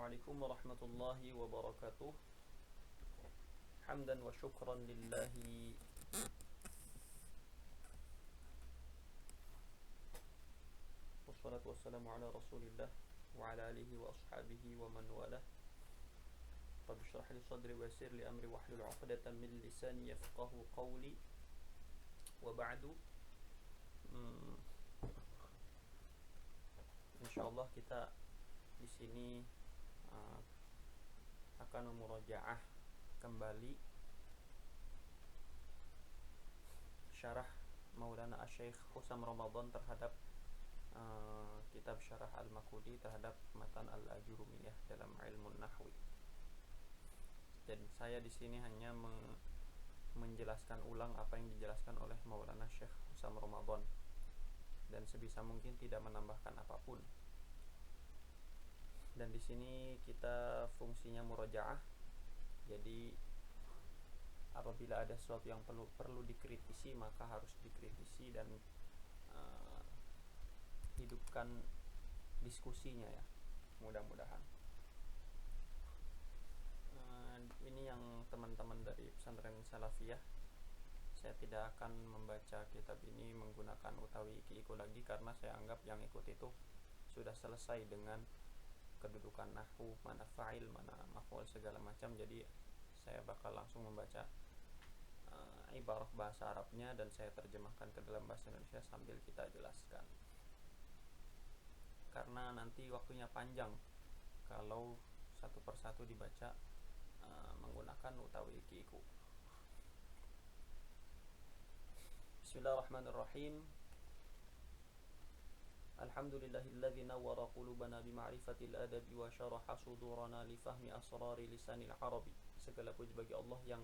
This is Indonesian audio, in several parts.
Assalamualaikum warahmatullahi wabarakatuh. Hamdan wa syukran lillahi. Wassalatu wassalamu ala rasulillah wa ala alihi wa ashabihi wa man walah. Rabbi shrah li sadri wa yassir li amri wahlul 'uqdatam min lisani yafqahu qawli. Wa ba'du. Insyaallah kita di sini akan memurajaah kembali syarah Maulana Asy-Syaikh Husam Ramadan terhadap kitab Syarah Al-Maqudi terhadap matan Al-Ajurumiyah dalam ilmu nahwi. Dan saya di sini hanya menjelaskan ulang apa yang dijelaskan oleh Maulana Syekh Husam Ramadan dan sebisa mungkin tidak menambahkan apapun. Dan di sini kita fungsinya murojaah. Jadi apabila ada sesuatu yang perlu dikritisi, maka harus dikritisi dan hidupkan diskusinya ya. Mudah-mudahan. Ini yang teman-teman dari pesantren Salafiyah. Saya tidak akan membaca kitab ini menggunakan utawi iku lagi karena saya anggap yang ikut itu sudah selesai dengan kedudukan nahwu, mana fa'il, mana maf'ul segala macam. Jadi saya bakal langsung membaca ibarah bahasa Arabnya dan saya terjemahkan ke dalam bahasa Indonesia sambil kita jelaskan. Karena nanti waktunya panjang kalau satu persatu dibaca menggunakan utawi iku. Bismillahirrahmanirrahim. Alhamdulillahilladzi nawwara qulubana bima'rifatil adabi wa syaraha sudurana li fahmi asrari lisanil arabi. Segala puji bagi Allah yang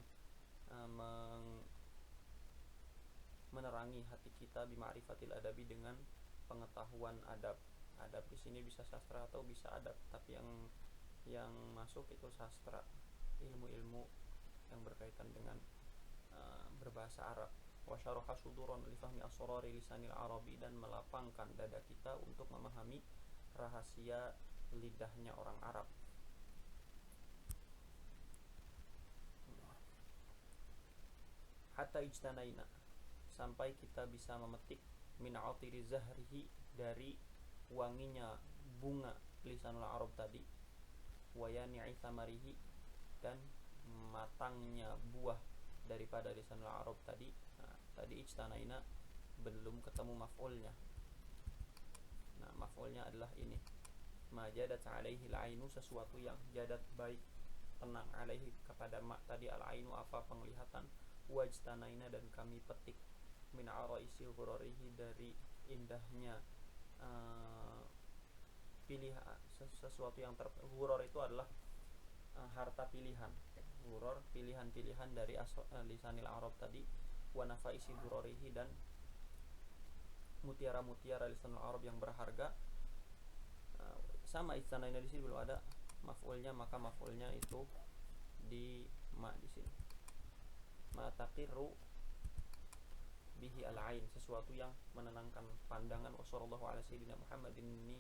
menerangi hati kita bima'rifatil adabi dengan pengetahuan adab. Adab di sini bisa sastra atau bisa adab, tapi yang masuk itu sastra, ilmu-ilmu yang berkaitan dengan berbahasa Arab. Wa syaraha suduran li fahmi asrari lisanil arabi, dan melapangkan dada kita untuk memahami rahasia lidahnya orang Arab. Hatta ijtanaina, sampai kita bisa memetik min atiri zahrihi, dari wanginya bunga lisanul arab tadi, wa yani'i thamarihi, dan matangnya buah daripada lisanul arab tadi. Tadi ijtanaina belum ketemu maf'ulnya. Nah, maf'ulnya adalah ini. Ma jadat alaihi al-ainu, sesuatu yang jadat baik tenang alaihi kepada ma tadi al-ainu apa penglihatan, wajtanaina dan kami petik min araisi ghurarihi dari indahnya pilihan sesuatu yang ghuror itu adalah harta pilihan. Ghuror pilihan-pilihan dari lisanil arab tadi, wa nafaisi ghurarihi dan mutiara-mutiara lisanul arab yang berharga. Sama istanaina di sini belum ada maf'ulnya, maka maf'ulnya itu di ma di sini. Ma taqirru bihi al-ain, sesuatu yang menenangkan pandangan. Wassallallahu ala sayyidina Muhammadin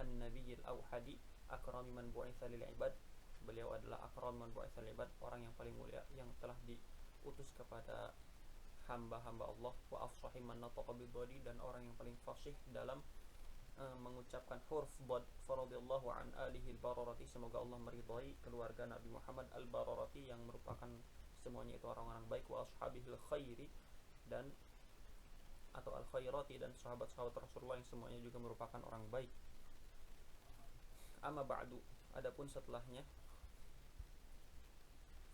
an-nabiyil auhadi akrami man bu'itsa lil ibad. Beliau adalah akram man bu'itsa lil ibad, orang yang paling mulia yang telah diutus kepada hamba-hamba Allah. Wa afshahi man nataqa bidhadi, dan orang yang paling fasih dalam mengucapkan huruf dhad. Faradhiyallahu an alihi al-bararati, semoga Allah meridhai keluarga Nabi Muhammad al-bararati yang merupakan semuanya itu orang-orang baik. Wa ashabihil khairi, dan atau al-khairati, dan sahabat-sahabat Rasulullah yang semuanya juga merupakan orang baik. Amma ba'du, adapun setelahnya,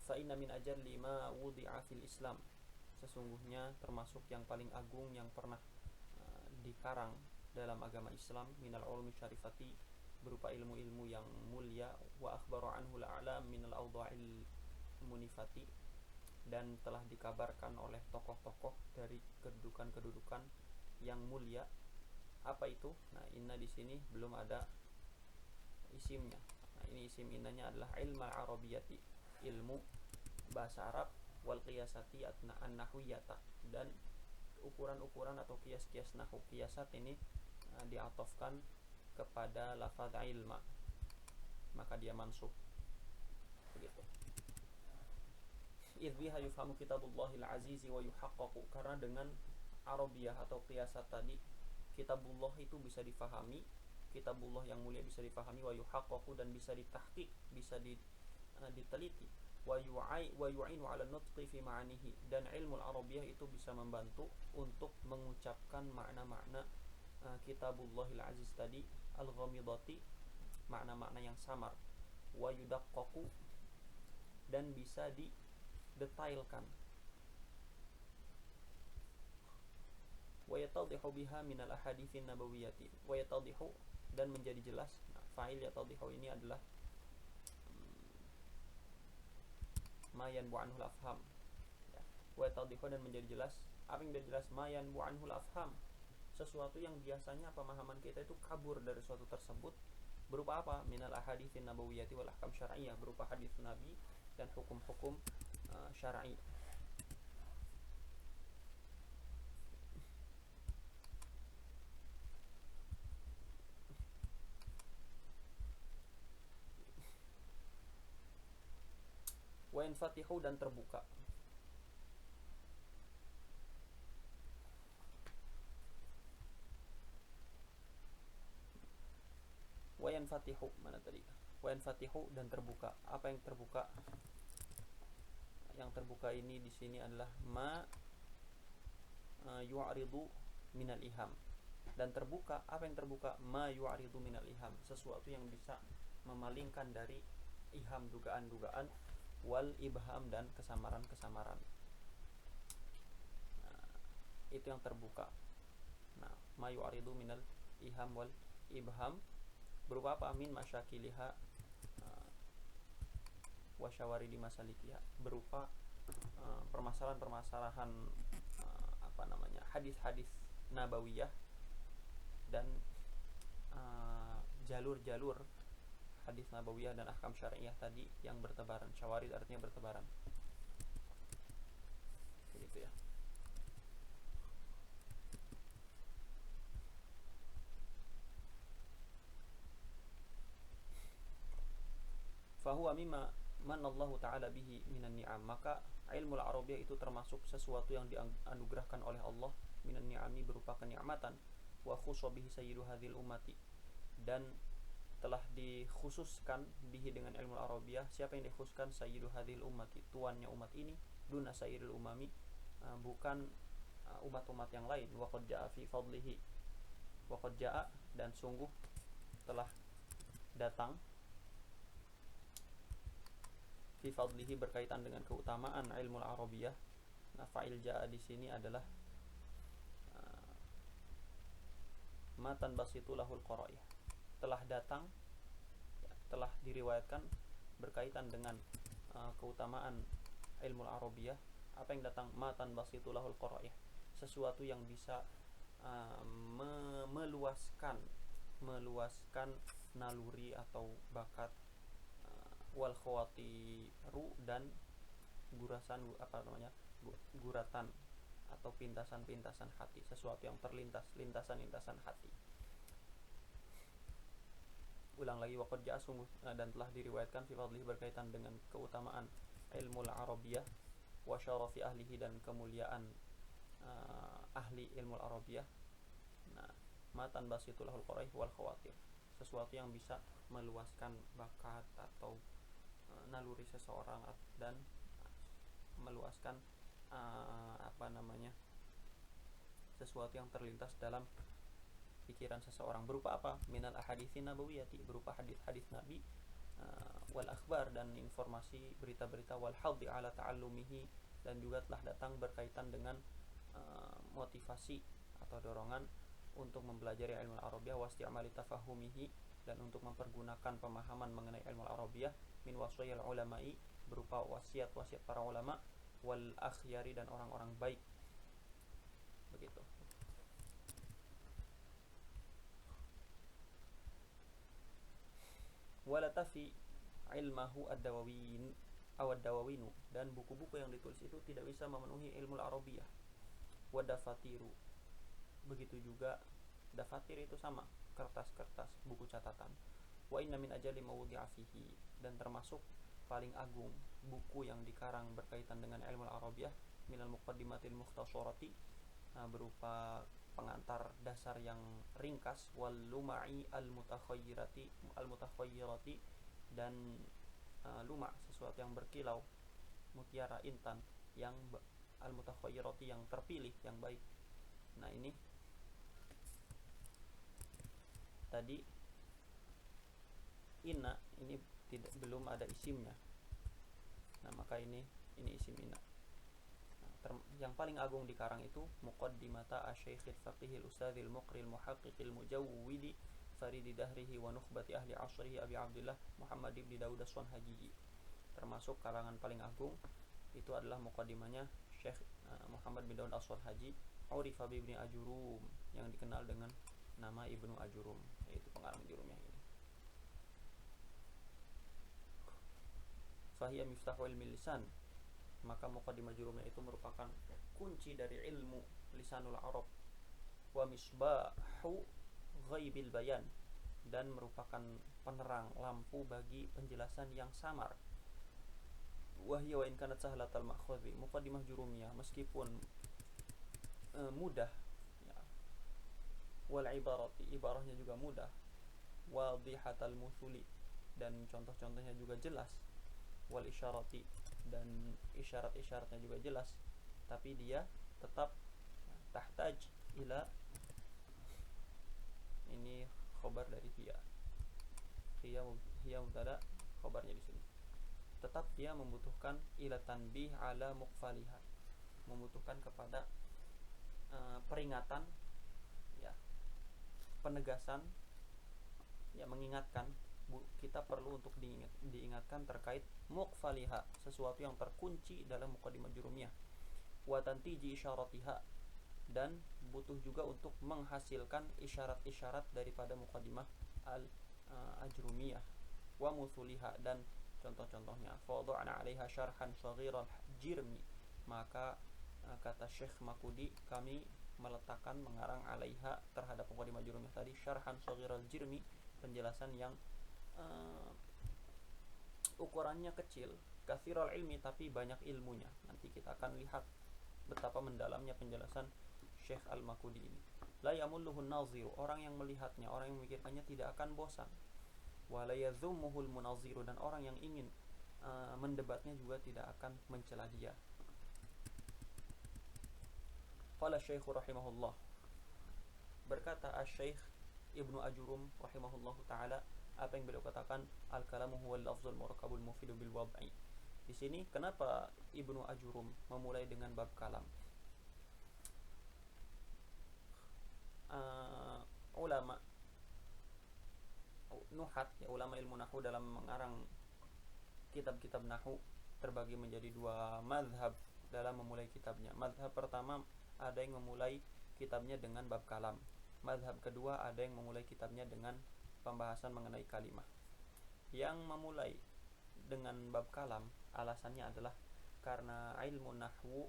fa inna min ajalli ma wudi'a fil Islam, sesungguhnya termasuk yang paling agung yang pernah dikarang dalam agama Islam, minal ulumi syarifati, berupa ilmu-ilmu yang mulia, wa akhbaru anhu al-a'lam minal awda'il munifati, dan telah dikabarkan oleh tokoh-tokoh dari kedudukan-kedudukan yang mulia. Apa itu? Nah, inna di sini belum ada isimnya. Nah, ini isim innanya adalah ilmu arabiyati, ilmu bahasa Arab, wal qiyasati an-nahwiyata, dan ukuran-ukuran atau kias-kias nahwu. Qiyasat ini diatofkan kepada lafaz ilma. maka dia mansub. Begitu. Idh biha yufhamu kitabullahil azizi wa yuhaqqaqu, karena dengan Arabiyah atau qiyasat tadi kitabullah itu bisa difahami, kitabullah yang mulia bisa difahami, wa yuhaqqaqu dan bisa ditahqiq, bisa diteliti, wa yu'inu 'ala nutqi fi ma'anihi, dan ilmu Arabiyah itu bisa membantu untuk mengucapkan makna-makna kitabullahil aziz tadi, al-ghamidati, makna-makna yang samar, wa yudaqqaqu dan bisa didetailkan, wa yatadhihu biha minal ahaditsin nabawiyyati, wa yatadhihu dan menjadi jelas. Fa'il yatadhihu ini adalah ma yanbu anhul afham, ya. Wa yatadhihu dan menjadi jelas. Apa yang menjadi jelas? Ma yanbu anhul afham, sesuatu yang biasanya pemahaman kita itu kabur dari suatu tersebut. Berupa apa? Minal ahaditsin nabawiyyati wal ahkam syar'iyyah, berupa hadis nabi dan hukum-hukum syar'i. Wa yanfatihu dan terbuka. Wa yanfatihu mana tadi? Wa yanfatihu dan terbuka. Apa yang terbuka? Yang terbuka ini di sini adalah ma yu'ridu minal iham. Dan terbuka, apa yang terbuka? Ma yu'ridu minal iham, sesuatu yang bisa memalingkan dari iham, dugaan-dugaan, wal ibham dan kesamaran-kesamaran. Itu yang terbuka. Nah, ma yu'ridu minal iham wal ibham berupa apa? Min masyakiliha wa syawaridi masalikiha, berupa permasalahan-permasalahan hadis-hadis nabawiyah dan jalur-jalur hadis nabawiyah dan ahkam syar'iyah tadi yang bertebaran. Syawarid artinya bertebaran. Begitu ya. Fahuwa mimma manallahu ta'ala bihi minan ni'am, maka ilmu al-Arabiyah itu termasuk sesuatu yang dianugerahkan oleh Allah minan ni'ami, berupa kenikmatan. Wa khussa bihi sayyidu hadhil ummati, dan telah dikhususkan bihi dengan ilmu al-Arabiyah. Siapa yang dikhususkan? Sayyidu hadhil ummati, tuannya umat ini, duna sayyidil umami, bukan umat-umat yang lain. Wa qad ja'a fi fadlihi, wa qad ja'a dan sungguh telah datang, fi fadlihi berkaitan dengan keutamaan ilmu al-Arabiyah. Nah, fa'il ja'a di sini adalah matan basitu lahul qara'ih, telah datang, telah diriwayatkan berkaitan dengan keutamaan ilmu al-Arabiyah. Apa yang datang? Matan basitu lahul qara'ih, sesuatu yang bisa meluaskan naluri atau bakat, wal khawatiru dan guratan atau pintasan-pintasan hati, sesuatu yang terlintas, lintasan-lintasan hati. Ulang lagi, waqad ja'a sungguh dan telah diriwayatkan fi fadlihi berkaitan dengan keutamaan ilmu al-Arabiyah, wa syarafi ahlihi dan kemuliaan ahli ilmu al-Arabiyah. Nah, matan basitul lahul qaraih wal khawatir, sesuatu yang bisa meluaskan bakat atau naluri seseorang dan meluaskan sesuatu yang terlintas dalam pikiran seseorang. Berupa apa? Minal ahaditsin nabawiyyati, berupa hadis-hadis Nabi, wal akhbar dan informasi, berita-berita, wal haddi ala ta'allumihi, dan juga telah datang berkaitan dengan motivasi atau dorongan untuk mempelajari ilmu al-Arabiyah, wasti'mali tafahumihi, dan untuk mempergunakan pemahaman mengenai ilmu al-Arabiyah, min wasiyil ulama'i, berupa wasiat-wasiat para ulama, wal akhyari dan orang-orang baik. Begitu. Wala tafi ilmahu ad-dawawin aw ad-dawawinu, dan buku-buku yang ditulis itu tidak bisa memenuhi ilmu al-Arabiyah. Wa dafatiru, begitu juga dafatir itu sama, kertas-kertas buku catatan. Wa inna min ajali ma wudi'a fihi, dan termasuk paling agung buku yang dikarang berkaitan dengan ilmu al-Arabiyah minal muqaddimatil mukhtasarati, berupa pengantar dasar yang ringkas, wal luma'i al-mutakhayyirati dan luma' sesuatu yang berkilau, mutiara intan yang al-mutakhayyirati yang terpilih, yang baik. Nah, ini tadi inna ini belum ada isimnya. Nah, maka ini isim inna. Yang paling agung di karang itu muqaddimata asy-syaikhil faqihil ustadzil muqril muhaqqiqil mujawwidi faridi dahrihi wa nukhbati ahli asrihi Abi Abdullah Muhammad ibn Daud as-Sunhaji. Termasuk karangan paling agung itu adalah muqaddimahnya Syekh Muhammad bin Daud as-Sunhaji, urifa bi ibni Ajurum, yang dikenal dengan nama Ibnu Ajurum, yaitu pengarang jurumnya ini. Fahiya miftahu ilmi lisan, maka muqaddimah jurumnya itu merupakan kunci dari ilmu lisanul Arab, wa misbahu ghaibil bayan, dan merupakan penerang lampu bagi penjelasan yang samar. Wa hiya wa in kanat sahlatal ma'khudhi, muqaddimah jurumiyah meskipun mudah ya, wal ibarahnya juga mudah, wadihatal muthuli, dan contoh-contohnya juga jelas, wal isyarati, dan isyarat-isyaratnya juga jelas, tapi dia tetap tahtaj ila, ini khobar dari hiya mubtada, khobarnya di sini, tetap dia membutuhkan ila tanbih ala muqfaliha, membutuhkan kepada peringatan ya, penegasan ya, mengingatkan, kita perlu untuk diingatkan terkait muqfaliha, sesuatu yang terkunci dalam muqaddimah jurumiyah, wa tantiji isyaratiha, dan butuh juga untuk menghasilkan isyarat-isyarat daripada muqaddimah al-ajrumiyah, wa muthuliha, dan contoh-contohnya. Fadha'na 'alaiha syarhan shaghiral jirmi, maka kata Syekh Makudi, kami meletakkan, mengarang 'alaiha, terhadap muqaddimah jurumiyah tadi, syarhan shaghiral jirmi, penjelasan yang ukurannya kecil, katsiral ilmi, tapi banyak ilmunya. Nanti kita akan lihat betapa mendalamnya penjelasan Syekh Al-Makudi ini. La yamulluhun naziru, orang yang melihatnya, orang yang memikirkannya tidak akan bosan. Wa la yadhummuhul munaziru, dan orang yang ingin mendebatnya juga tidak akan mencela dia. Qala Syekh rahimahullah, berkata Asy-Syaikh Ibnu Ajurum rahimahullahu taala, apa yang beliau katakan, al-kalamu huwal lafzul murakkabul mufidu bil wad'i. Di sini kenapa Ibnu Ajurum memulai dengan bab kalam? Ulama nuhat ya, ulama ilmu nahwu dalam mengarang kitab-kitab nahwu terbagi menjadi dua mazhab dalam memulai kitabnya. Mazhab pertama ada yang memulai kitabnya dengan bab kalam. Mazhab kedua ada yang memulai kitabnya dengan pembahasan mengenai kalimah. Yang memulai dengan bab kalam, alasannya adalah karena ilmu nahwu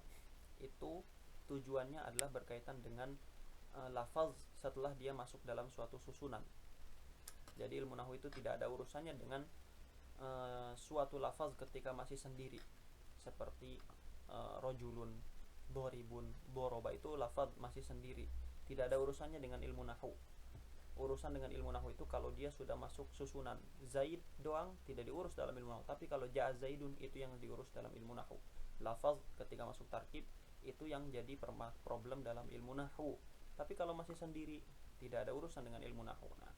itu tujuannya adalah berkaitan dengan lafaz setelah dia masuk dalam suatu susunan. Jadi ilmu nahwu itu tidak ada urusannya dengan suatu lafaz ketika masih sendiri, seperti rojulun, doribun, doroba, itu lafaz masih sendiri, tidak ada urusannya dengan ilmu nahwu. Urusan dengan ilmu nahwu itu kalau dia sudah masuk susunan zaid doang, tidak diurus dalam ilmu nahwu. Tapi kalau ja'a zaidun, itu yang diurus dalam ilmu nahwu. Lafaz ketika masuk tarkib itu yang jadi problem dalam ilmu nahwu. Tapi kalau masih sendiri, tidak ada urusan dengan ilmu nahwu. Nah,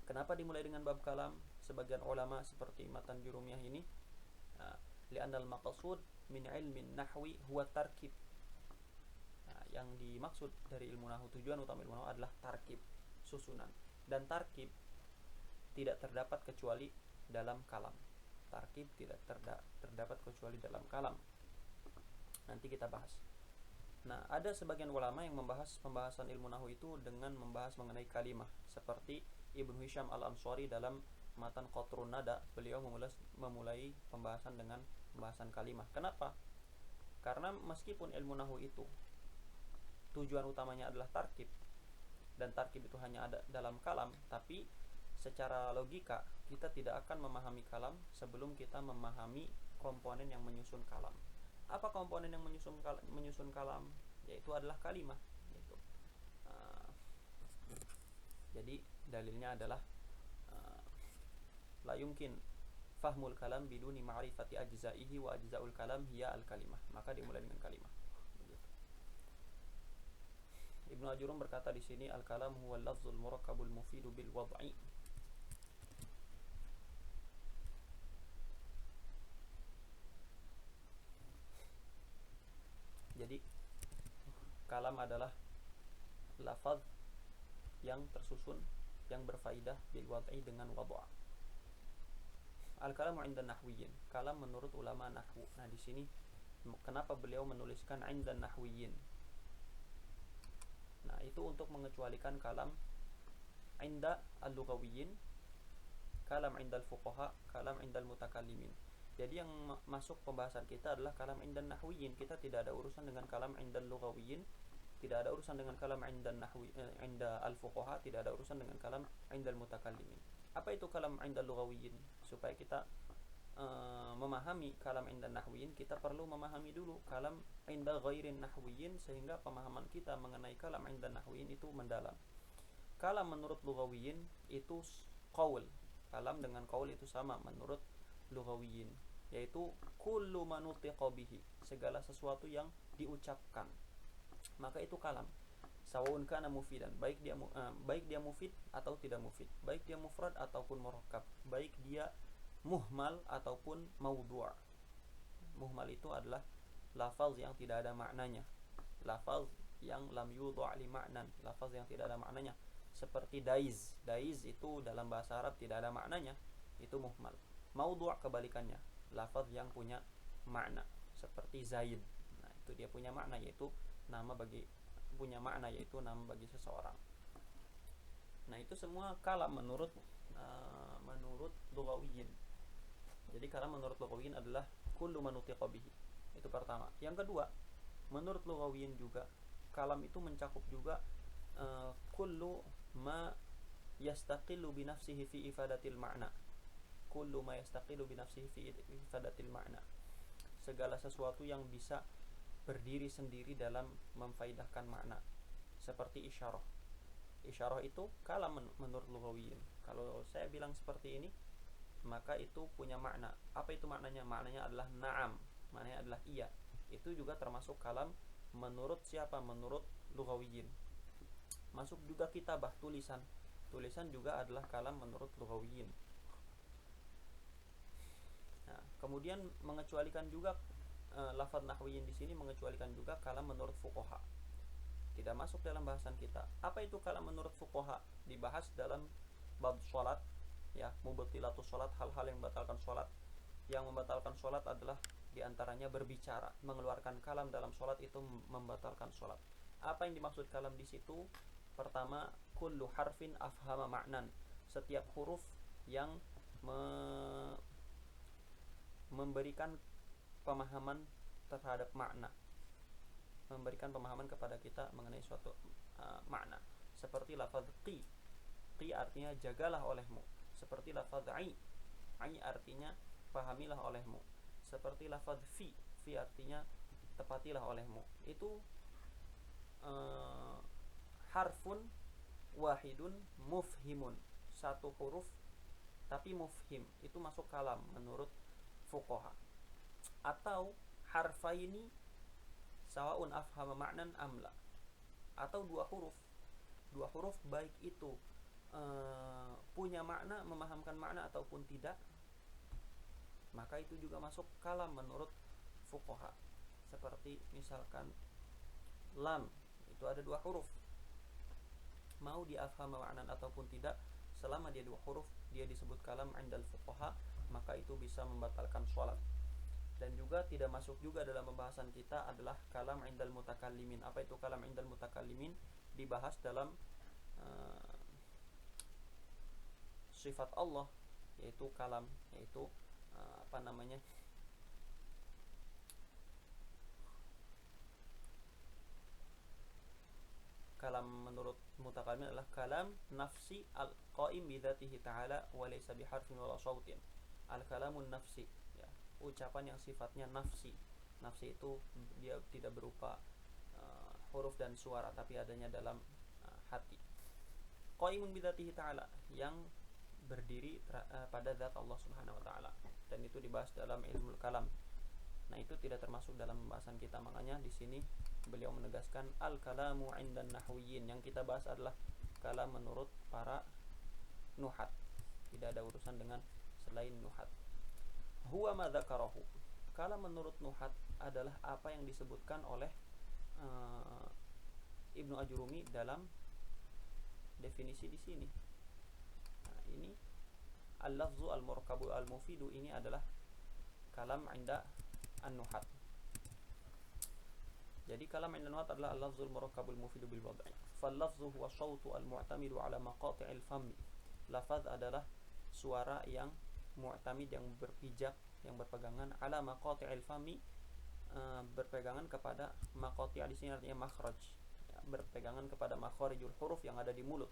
kenapa dimulai dengan bab kalam? Sebagian ulama seperti matan jurumiyah ini, li'annal maqsud min ilmin nahwi huwa tarkib. Nah, yang dimaksud dari ilmu nahwu, tujuan utama ilmu nahwu adalah tarkib, susunan. Dan tarkib tidak terdapat kecuali dalam kalam. Tarkib tidak terdapat kecuali dalam kalam. Nanti kita bahas. Nah, ada sebagian ulama yang membahas pembahasan ilmu nahwu itu dengan membahas mengenai kalimah, seperti Ibnu Hisham Al-Ansari dalam matan Qatrun Nada, beliau memulai pembahasan dengan pembahasan kalimah. Kenapa? Karena meskipun ilmu nahwu itu tujuan utamanya adalah tarkib, dan tarkib itu hanya ada dalam kalam, tapi secara logika kita tidak akan memahami kalam sebelum kita memahami komponen yang menyusun kalam. Apa komponen yang menyusun kalam? Yaitu adalah kalimah. Yaitu, jadi dalilnya adalah la yumkin fahmul kalam biduni ma'rifati ajza'ihi wa ajza'ul kalam hiya al-kalimah. Maka dimulai dengan kalimah. Ibnu Ajurum berkata di sini al-kalam huwa al-lafzul murakkabul mufidu bil wad'i. Jadi kalam adalah lafaz yang tersusun yang berfaidah bil wad'i dengan wad'a. Al-kalamu 'inda nahwiyyin. Kalam menurut ulama nahwu. Nah, di sini kenapa beliau menuliskan 'inda nahwiyyin? Nah, itu untuk mengecualikan kalam 'inda al-lughawiyyin, kalam 'inda al-fuqaha, kalam 'inda al-mutakallimin. Jadi yang masuk pembahasan kita adalah kalam 'inda nahwiyyin. Kita tidak ada urusan dengan kalam 'inda al-lughawiyyin, tidak ada urusan dengan kalam 'inda nahwi 'inda al-fuqaha, tidak ada urusan dengan kalam 'inda al-mutakallimin. Apa itu kalam 'inda al-lughawiyyin? Supaya kita memahami kalam 'inda nahwiyyin, kita perlu memahami dulu kalam 'inda ghairin nahwiyyin, sehingga pemahaman kita mengenai kalam 'inda nahwiyyin itu mendalam. Kalam menurut lughawiyyin itu qaul. Kalam dengan qaul itu sama menurut lughawiyyin, yaitu kullu ma nutiqa bihi, segala sesuatu yang diucapkan. Maka itu kalam. Sawaun kana mufidan, baik dia mufid atau tidak mufid, baik dia mufrad ataupun murakkab, baik dia muhmal ataupun maudhu'. Muhmal itu adalah lafaz yang tidak ada maknanya, lafaz yang lam yudha' li ma'nan, lafaz yang tidak ada maknanya, seperti daiz. Daiz itu dalam bahasa Arab tidak ada maknanya, itu muhmal. Maudhu' kebalikannya, lafaz yang punya makna, seperti zaid. Nah, itu dia punya makna, yaitu nama bagi seseorang. Nah, itu semua kalam menurut lughawiyyin. Jadi kalam menurut lughawiyyin adalah kullu man nutiqa bihi. Itu pertama. Yang kedua, menurut lughawiyyin juga kalam itu mencakup juga kullu ma yastaqillu bi nafsihi fi ifadatil ma'na. Kullu ma yastaqillu bi nafsihi fi ifadatil ma'na. Segala sesuatu yang bisa berdiri sendiri dalam memfaidahkan makna, seperti isyarah. Isyarah itu kalam menurut lughawiyyin. Kalau saya bilang seperti ini, maka itu punya makna. Apa itu maknanya? Maknanya adalah na'am, maknanya adalah iya. Itu juga termasuk kalam menurut siapa? Menurut lughawiyyin. Masuk juga kitabah, tulisan. Tulisan juga adalah kalam menurut lughawiyyin. Nah, kemudian mengecualikan juga lafaz nahwiyyin di sini mengecualikan juga kalam menurut fuqaha. Tidak masuk dalam bahasan kita. Apa itu kalam menurut fuqaha? Dibahas dalam bab salat, ya, mubtilatus salat, hal-hal yang membatalkan salat. Yang membatalkan salat adalah diantaranya berbicara, mengeluarkan kalam dalam salat itu membatalkan salat. Apa yang dimaksud kalam di situ? Pertama, kullu harfin afhama ma'nan. Setiap huruf yang memberikan pemahaman terhadap makna, memberikan pemahaman kepada kita mengenai suatu makna. Seperti lafaz qi. Qi artinya jagalah olehmu. Seperti lafaz ai. Ai artinya pahamilah olehmu. Seperti lafaz fi. Fi artinya tepatilah olehmu. Itu harfun wahidun mufhimun. Satu huruf tapi mufhim. Itu masuk kalam menurut fuqaha. Atau harfaini sawaun afhama ma'nan amla. Atau dua huruf baik itu punya makna, memahamkan makna ataupun tidak, maka itu juga masuk kalam menurut fuqaha. Seperti misalkan lam, itu ada dua huruf, mau dia afhama ma'nan ataupun tidak, selama dia dua huruf, dia disebut kalam 'indal fuqaha, maka itu bisa membatalkan sholat. Dan juga tidak masuk juga dalam pembahasan kita adalah kalam 'indal mutakallimin. Apa itu kalam 'indal mutakallimin? Dibahas dalam sifat Allah, yaitu kalam, yaitu kalam menurut mutakallimin adalah kalam nafsi al-qaim bidzatihi ta'ala wa laysa biharfin wala shautin. Al-kalamun nafsi, ya, ucapan yang sifatnya nafsi. Nafsi itu dia tidak berupa huruf dan suara, tapi adanya dalam hati. Qaimun bidzatihi ta'ala, yang berdiri pada zat Allah Subhanahu wa taala, dan itu dibahas dalam ilmu kalam. Nah, itu tidak termasuk dalam pembahasan kita, makanya di sini beliau menegaskan al-kalamu 'indan nahwiyyin. Yang kita bahas adalah kalam menurut para nuhat. Tidak ada urusan dengan selain nuhat. Huwa ma dzakarahu. Kalam menurut nuhat adalah apa yang disebutkan oleh Ibnu Ajurumi dalam definisi di sini. Nah, ini al-lafzu al-murakabu al-mufidu, ini adalah kalam 'inda an-nuhat. Jadi kalam 'inda an-nuhat adalah al-lafzul murakabul mufidu bil wad'i. Fal-lafzu huwa shautu al-mu'tamidu 'ala maqati'il fami. Lafaz adalah suara yang mu'tamid, yang berpijak, yang berpegangan, 'ala maqati'il fami, berpegangan kepada maqati', di sini artinya makhraj, ya, berpegangan kepada makharijul huruf yang ada di mulut.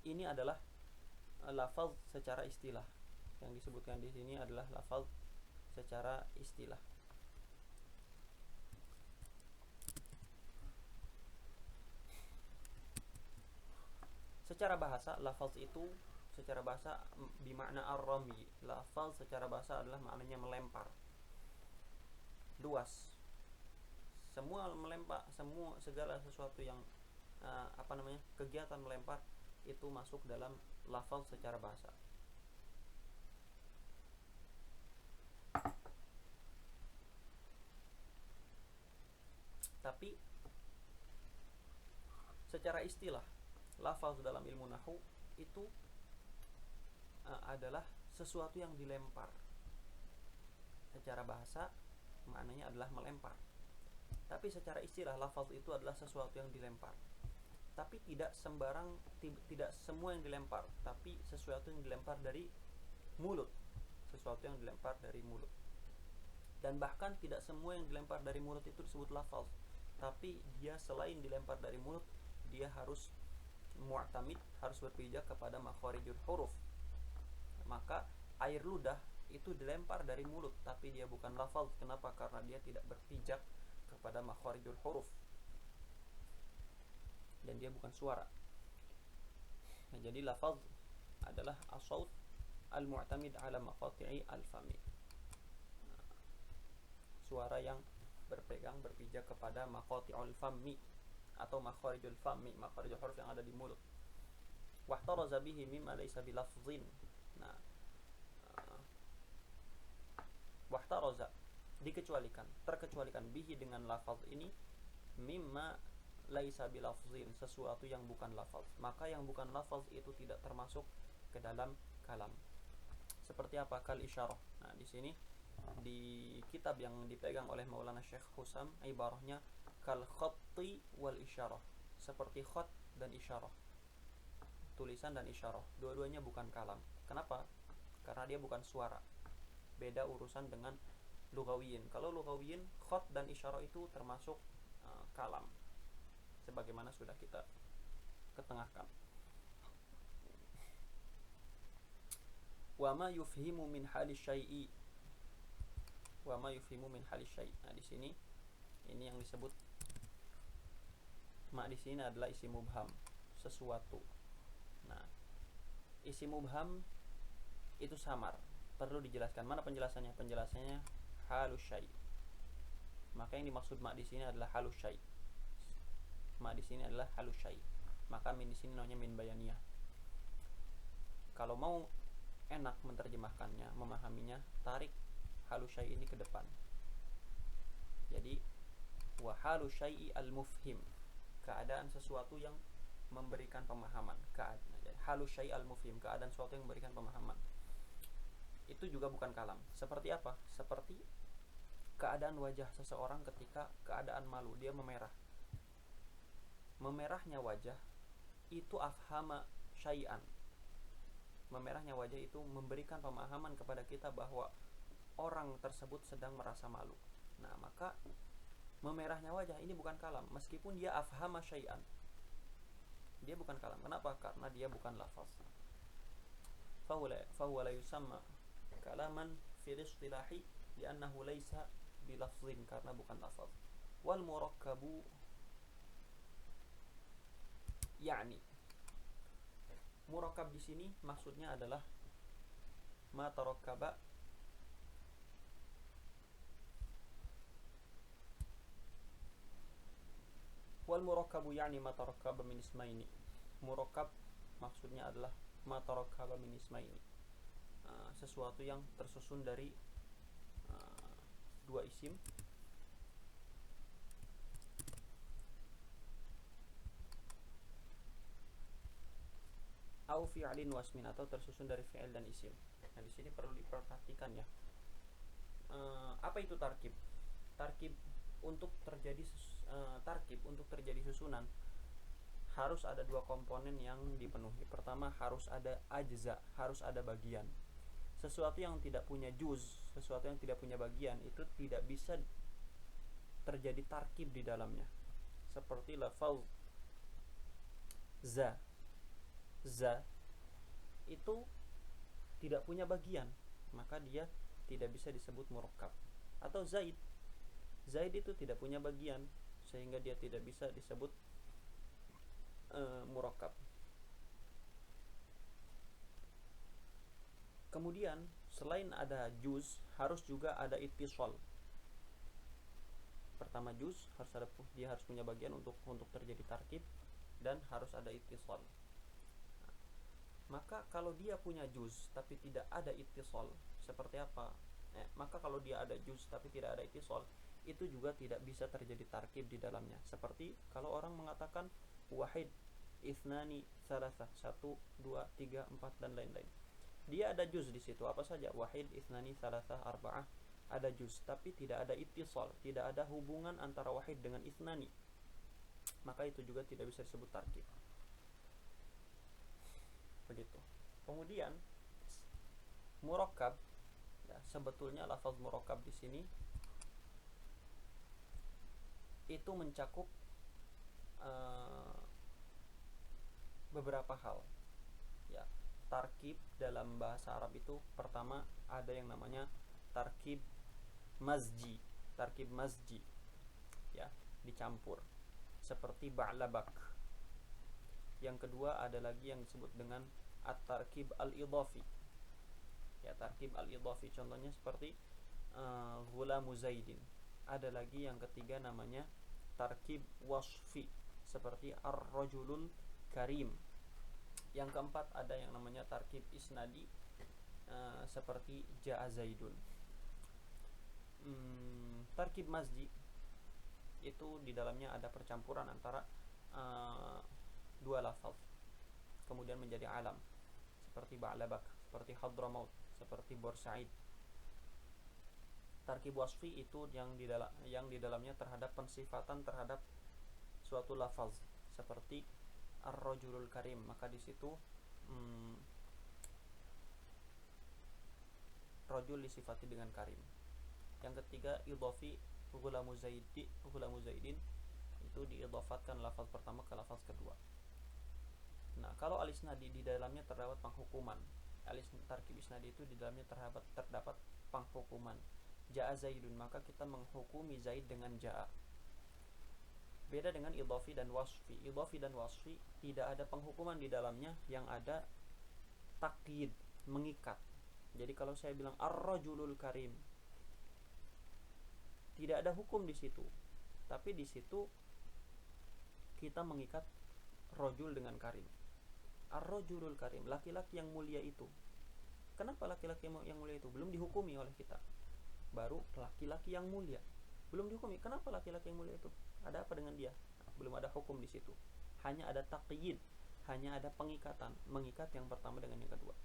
Ini adalah lafaz secara istilah. Yang disebutkan di sini adalah lafaz secara istilah. Secara bahasa, lafaz itu secara bahasa bimakna ar-rami. Lafaz secara bahasa adalah maknanya melempar. Luas. Semua melempar, segala sesuatu yang kegiatan melempar itu masuk dalam lafaz secara bahasa. Tapi secara istilah, lafaz dalam ilmu nahwu itu adalah sesuatu yang dilempar. Secara bahasa maknanya adalah melempar. Tapi secara istilah, lafaz itu adalah sesuatu yang dilempar. Tapi tidak semua yang dilempar, tapi sesuatu yang dilempar dari mulut. Sesuatu yang dilempar dari mulut. Dan bahkan tidak semua yang dilempar dari mulut itu disebut lafaz. Tapi dia selain dilempar dari mulut, dia harus mu'tamid, harus berpijak kepada makharijul huruf. Maka air ludah itu dilempar dari mulut, tapi dia bukan lafaz. Kenapa? Karena dia tidak berpijak kepada makharijul huruf, dan dia bukan suara. Nah, jadi lafaz adalah as-saut al-mu'tamid ala maqati'i al-fami. Suara yang berpijak kepada maqati'ul fami atau makharijul fami, makharijul huruf yang ada di mulut. Wahtaraza bihi mimma laysa bilafzin. Nah, wahtaraza terkecualikan bihi dengan lafaz ini, mimma laisa bilafzin, sesuatu yang bukan lafaz. Maka yang bukan lafaz itu tidak termasuk ke dalam kalam. Seperti apa? Kal isyarah. Nah, di sini di kitab yang dipegang oleh Maulana Syekh Husam, ibarahnya kal khatti wal isyarah, seperti khat dan isyarah, tulisan dan isyarah. Dua-duanya bukan kalam. Kenapa? Karena dia bukan suara. Beda urusan dengan lughawiyin. Kalau lughawiyin, khat dan isyarah itu termasuk kalam, sebagaimana sudah kita ketengahkan. Wa ma yufhimu min halis syai'i, wa ma yufhimu min halis syai'. Nah, di sini ini yang disebut ma di sini adalah isim mubham, sesuatu. Nah, isim mubham itu samar, perlu dijelaskan. Mana penjelasannya? Penjelasannya halus syai'. Maka yang dimaksud ma di sini adalah halus syai'. Ma di sini adalah halus syai'. Maka min di sini namanya min bayaniyah. Kalau mau enak menerjemahkannya, memahaminya, tarik halus syai' ini ke depan. Jadi wa halus syai'i al-mufhim, keadaan sesuatu yang memberikan pemahaman. Halus syai' al-mufhim, keadaan sesuatu yang memberikan pemahaman. Itu juga bukan kalam. Seperti apa? Seperti keadaan wajah seseorang ketika keadaan malu, dia memerah. Memerahnya wajah itu afhama syai'an. Memerahnya wajah itu memberikan pemahaman kepada kita bahwa orang tersebut sedang merasa malu. Nah, maka Memerahnya wajah ini bukan kalam, meskipun dia afhama syai'an. Dia bukan kalam. Kenapa? Karena dia bukan lafaz. Fahuwa la yusamma kalaman fil istilahi li'annahu laysa bilafzin, karena bukan lafaz. Wal murakkabu yakni murakkab di sini maksudnya adalah ma tarakkaba wal murakkabu yani ma tarakkaba min ismaini. Murakkab maksudnya adalah ma tarakkaba min ismaini, sesuatu yang tersusun dari dua isim au fi'lin wasmin, atau tersusun dari fi'il dan isim. Nah, di sini perlu diperhatikan ya. Apa itu tarkib? Tarkib untuk terjadi susunan harus ada dua komponen yang dipenuhi. Pertama, harus ada ajza, harus ada bagian. Sesuatu yang tidak punya juz, sesuatu yang tidak punya bagian, itu tidak bisa terjadi tarkib di dalamnya. Seperti lafaz za. Za itu tidak punya bagian, maka dia tidak bisa disebut murakkab. Atau Zaid itu tidak punya bagian, sehingga dia tidak bisa disebut murakkab. Kemudian selain ada juz, harus juga ada ittisal. Pertama juz, dia harus punya bagian untuk terjadi tarkib, dan harus ada ittisal. Maka kalau dia punya juz tapi tidak ada ittisal, seperti apa? Maka kalau dia ada juz tapi tidak ada ittisal, itu juga tidak bisa terjadi tarkib di dalamnya. Seperti kalau orang mengatakan wahid, ithnani, tsalatsa, 1, 2, 3, 4 dan lain-lain. Dia ada juz di situ, apa saja? Wahid, ithnani, tsalatsa, arba'ah, ada juz, tapi tidak ada ittisal, tidak ada hubungan antara wahid dengan ithnani. Maka itu juga tidak bisa disebut tarkib. Begitu. Kemudian murakkab, ya, sebetulnya lafaz murakkab di sini itu mencakup beberapa hal. Ya, tarkib dalam bahasa Arab itu pertama ada yang namanya tarkib mazji. Tarkib mazji, ya, dicampur. Seperti ba'labak. Yang kedua ada lagi yang disebut dengan at-tarkib al-idhafi. Ya, tarkib al-idhafi contohnya seperti ghulamu zaidin. Ada lagi yang ketiga namanya tarkib wasfi, seperti ar-rajulul karim. Yang keempat ada yang namanya tarkib isnadi, seperti ja'a zaidun. Tarkib mazji itu di dalamnya ada percampuran antara dua lafaz kemudian menjadi alam, seperti ba'labak, seperti hadramaut, seperti borsaid. Tarkib wasfi itu yang di dalamnya terhadap pensifatan terhadap suatu lafaz, seperti ar-rajulul karim, maka di situ rajul disifati dengan karim. Yang ketiga idhafi, ghulamu zaidin, itu diidhafatkan lafaz pertama ke lafaz kedua. Nah, kalau al-isnadi di dalamnya terdapat penghukuman. Tarkib isnadi itu di dalamnya terdapat penghukuman. Ja'a zaidun, maka kita menghukumi Zaid dengan ja'a. Beda dengan idhafi dan wasfi. Idhafi dan wasfi tidak ada penghukuman di dalamnya, yang ada taqyid, mengikat. Jadi kalau saya bilang ar-rajulul karim, tidak ada hukum di situ, tapi di situ kita mengikat rajul dengan karim. Ar-rajulul karim, laki-laki yang mulia itu. Kenapa laki-laki yang mulia itu belum dihukumi oleh kita? Baru laki-laki yang mulia belum dihukumi. Kenapa laki-laki yang mulia itu? Ada apa dengan dia? Belum ada hukum di situ. Hanya ada taqyid, hanya ada pengikatan, mengikat yang pertama dengan yang kedua.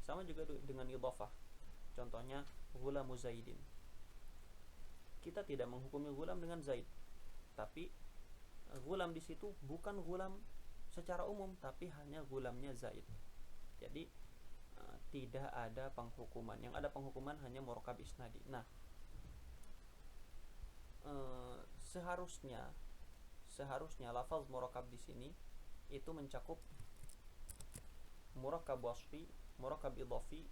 Sama juga dengan idhafah. Contohnya ghulamu zaidin. Kita tidak menghukumi ghulam dengan Zaid, tapi ghulam di situ bukan ghulam secara umum, tapi hanya ghulamnya Zaid. Jadi tidak ada penghukuman. Yang ada penghukuman hanya murakkab isnadi. Nah, seharusnya lafaz murakkab di sini itu mencakup murakkab wasfi, murakkab idhafi,